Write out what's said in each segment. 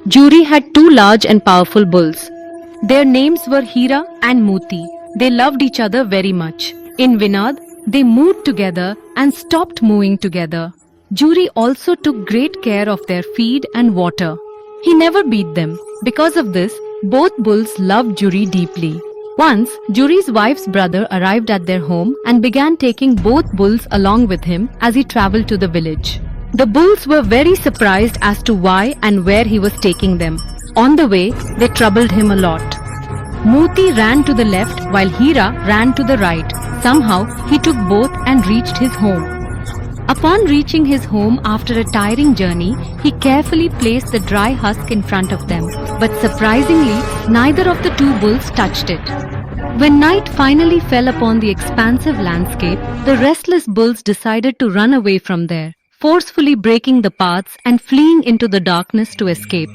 Juri had two large and powerful bulls. Their names were Hira and Muti. They loved each other very much. In Vinod, they moved together and stopped moving together. Juri also took great care of their feed and water. He never beat them. Because of this, both bulls loved Juri deeply. Once, Juri's wife's brother arrived at their home and began taking both bulls along with him as he traveled to the village. The bulls were very surprised as to why and where he was taking them. On the way, they troubled him a lot. Muti ran to the left while Hira ran to the right. Somehow, he took both and reached his home. Upon reaching his home after a tiring journey, he carefully placed the dry husk in front of them. But surprisingly, neither of the two bulls touched it. When night finally fell upon the expansive landscape, the restless bulls decided to run away from there, forcefully breaking the paths and fleeing into the darkness to escape.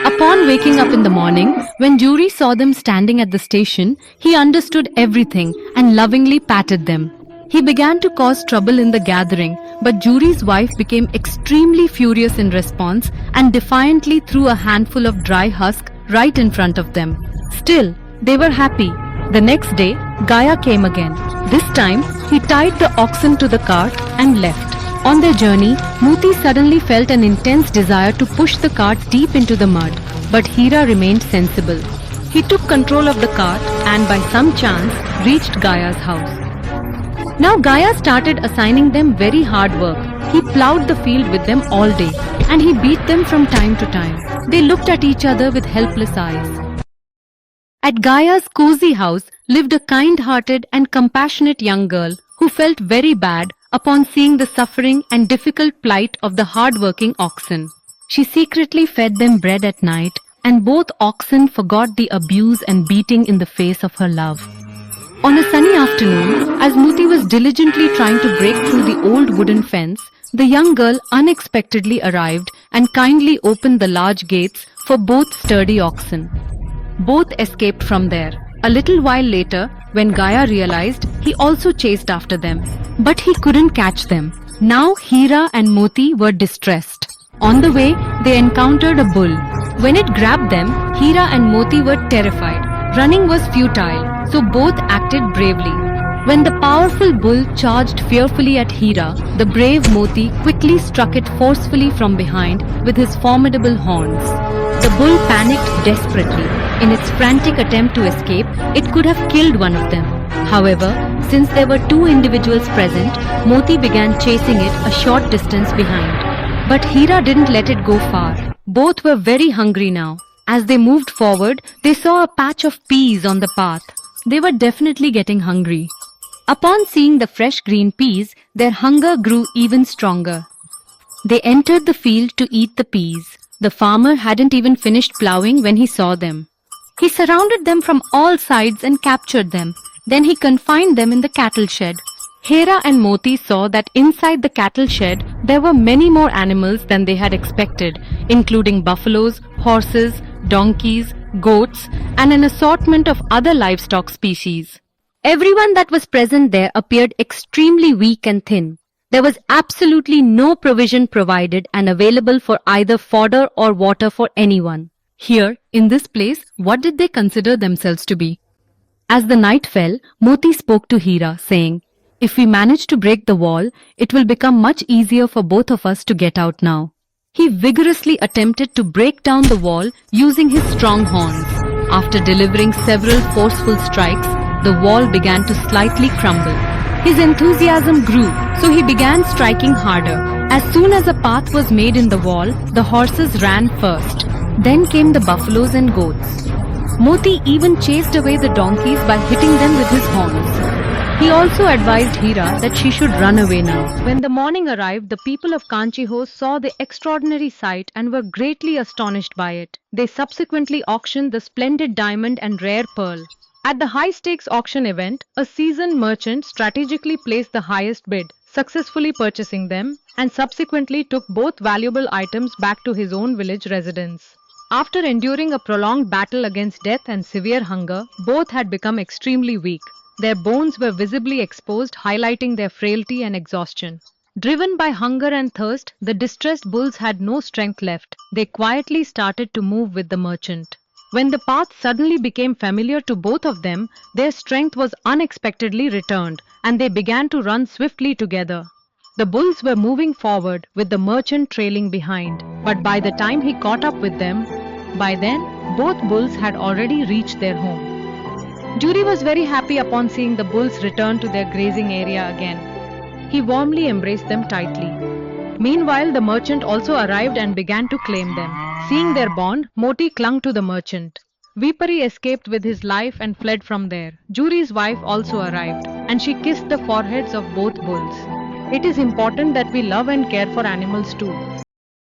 Upon waking up in the morning, when Juri saw them standing at the station, he understood everything and lovingly patted them. He began to cause trouble in the gathering, but Juri's wife became extremely furious in response and defiantly threw a handful of dry husk right in front of them. Still, they were happy. The next day, Gaia came again. This time, he tied the oxen to the cart and left. On their journey, Muti suddenly felt an intense desire to push the cart deep into the mud, but Hira remained sensible. He took control of the cart and by some chance reached Gaia's house. Now Gaia started assigning them very hard work. He plowed the field with them all day and he beat them from time to time. They looked at each other with helpless eyes. At Gaia's cozy house lived a kind-hearted and compassionate young girl who felt very bad upon seeing the suffering and difficult plight of the hard-working oxen. She secretly fed them bread at night, and both oxen forgot the abuse and beating in the face of her love. On a sunny afternoon, as Muti was diligently trying to break through the old wooden fence, the young girl unexpectedly arrived and kindly opened the large gates for both sturdy oxen. Both escaped from there. A little while later, when Gaia realized, he also chased after them. But he couldn't catch them. Now Hira and Moti were distressed. On the way, they encountered a bull. When it grabbed them, Hira and Moti were terrified. Running was futile, so both acted bravely. When the powerful bull charged fearfully at Hira, the brave Moti quickly struck it forcefully from behind with his formidable horns. The bull panicked desperately. In its frantic attempt to escape, it could have killed one of them. However, since there were two individuals present, Moti began chasing it a short distance behind. But Hira didn't let it go far. Both were very hungry now. As they moved forward, they saw a patch of peas on the path. They were definitely getting hungry. Upon seeing the fresh green peas, their hunger grew even stronger. They entered the field to eat the peas. The farmer hadn't even finished plowing when he saw them. He surrounded them from all sides and captured them. Then he confined them in the cattle shed. Hira and Moti saw that inside the cattle shed there were many more animals than they had expected, including buffaloes, horses, donkeys, goats, and an assortment of other livestock species. Everyone that was present there appeared extremely weak and thin. There was absolutely no provision provided and available for either fodder or water for anyone. Here, in this place, what did they consider themselves to be? As the night fell, Moti spoke to Hira, saying, "If we manage to break the wall, it will become much easier for both of us to get out now." He vigorously attempted to break down the wall using his strong horns. After delivering several forceful strikes, the wall began to slightly crumble. His enthusiasm grew, so he began striking harder. As soon as a path was made in the wall, the horses ran first. Then came the buffaloes and goats. Moti even chased away the donkeys by hitting them with his horns. He also advised Hira that she should run away now. When the morning arrived, the people of Kanchiho saw the extraordinary sight and were greatly astonished by it. They subsequently auctioned the splendid diamond and rare pearl. At the high-stakes auction event, a seasoned merchant strategically placed the highest bid, successfully purchasing them, and subsequently took both valuable items back to his own village residence. After enduring a prolonged battle against death and severe hunger, both had become extremely weak. Their bones were visibly exposed, highlighting their frailty and exhaustion. Driven by hunger and thirst, the distressed bulls had no strength left. They quietly started to move with the merchant. When the path suddenly became familiar to both of them, their strength was unexpectedly returned, and they began to run swiftly together. The bulls were moving forward, with the merchant trailing behind. But by the time he caught up with them, by then, both bulls had already reached their home. Jury was very happy upon seeing the bulls return to their grazing area again. He warmly embraced them tightly. Meanwhile, the merchant also arrived and began to claim them. Seeing their bond, Moti clung to the merchant. Vipari escaped with his life and fled from there. Juri's wife also arrived, and she kissed the foreheads of both bulls. It is important that we love and care for animals too.